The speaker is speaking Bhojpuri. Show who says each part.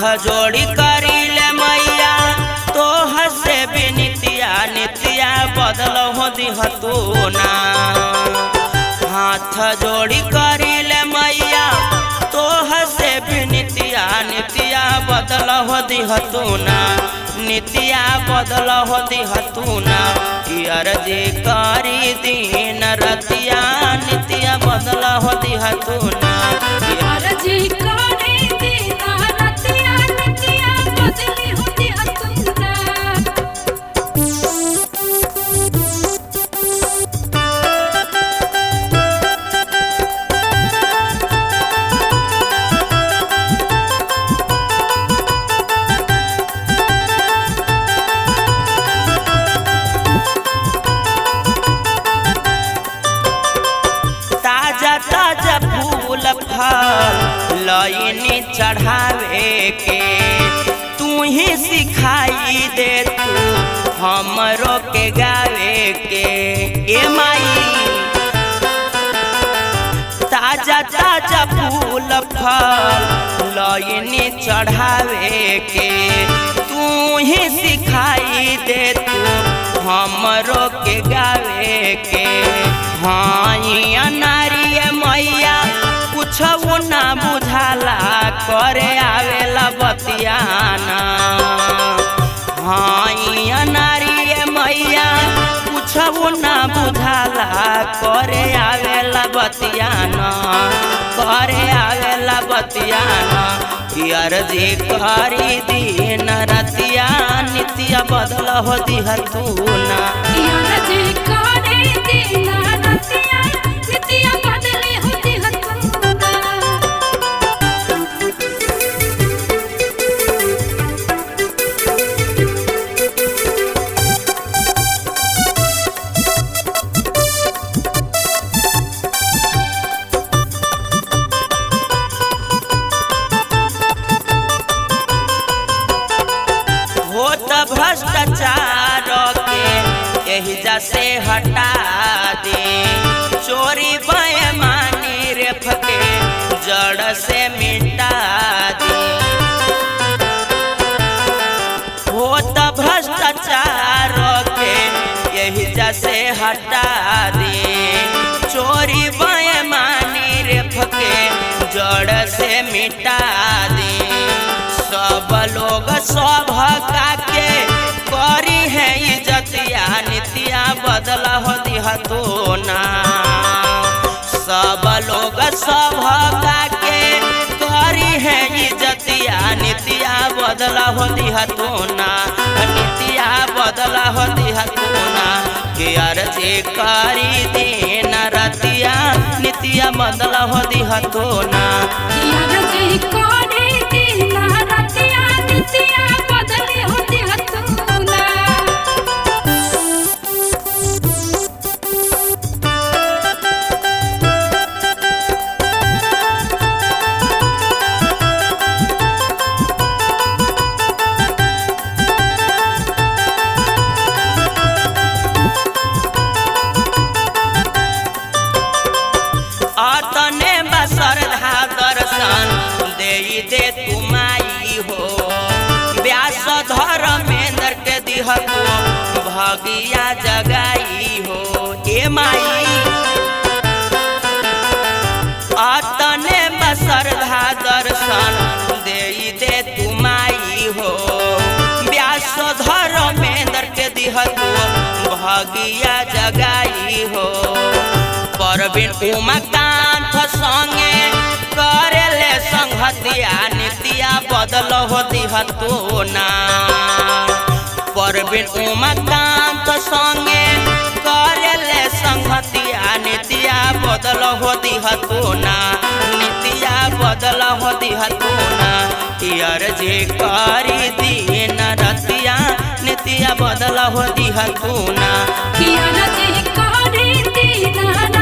Speaker 1: जोड़ी करीले मैया तो हसे बिनितिया नितिया बदल हो दिहतू ना। हाथ जोड़ी करीले मैया तो हसे बिनितिया नितिया बदल हो दिहतू ना। नितिया बदल हो दिहतू ना। अर्जी करी दिन रतिया नितिया बदल हो दिहतू ना।
Speaker 2: अर्जी करी दिन रतिया नितिया बदली हो दिहतू ना।
Speaker 1: ताजा फूल फल लईनी चढ़ावे के तू ही सिखाई दे तू हमरो के गावे के। ए माई ताजा ताजा फूल फल लईनी चढ़ावे के तू ही सिखाई दे तू हमरो के गावे के। हाँ नारी मैया कुछ ना बुझाला करे आवेला बतियाना। हाँ नारी मैया कुछ ना बुझाला करे आवेला बतियाना। करे आवेला बतियाना। अर्जी करी दिन रतिया नितिया बदल हो दिहतू ना।
Speaker 2: अर्जी करी दिन रतिया नितिया बदली हो दिहतू ना।
Speaker 1: भ्रष्टाचार के एहिजा से हटा दे। चोरी बेईमानी रेफ के जड़ से मिटा दे। होत भ्रष्टाचार के एहिजा से हटा दे। चोरी बेईमानी रेफ के जड़ से मिटा दे। सब लोग सभका के करी है इज्जतिया नितिया बदल हो दिहतू ना। सब लोग सभका के करी है इज्जतिया नितिया बदल हो दिहतू ना। नितिया बदल हो दिहतू ना। के अर्जी करी दिन रतिया नितिया बदल हो दिहतू ना।
Speaker 2: अर्जी करी दिन रतिया नितिया बदली हो दिहतू ना।
Speaker 1: अतने बसरधा दर्शन दे तू माई हो। व्यास धर्मेंद्र के दिहतू भगिया जगाई हो। ए माई अतने बसरधा दर्शन दे तू माई हो। व्यास धर्मेंद्र के दिहतू भगिया जगाई हो। परवीन उमाकांत संगे करेले संगतिया नितिया बदल हो दिहतू ना। परवीन उमाकांत संगे करेले संगतिया नितिया बदल हो दिहतू ना। नितिया बदल हो दिहतू ना। अर्जी करी दिन रतिया नितिया बदल हो दिहतू ना।
Speaker 2: अर्जी करी दिन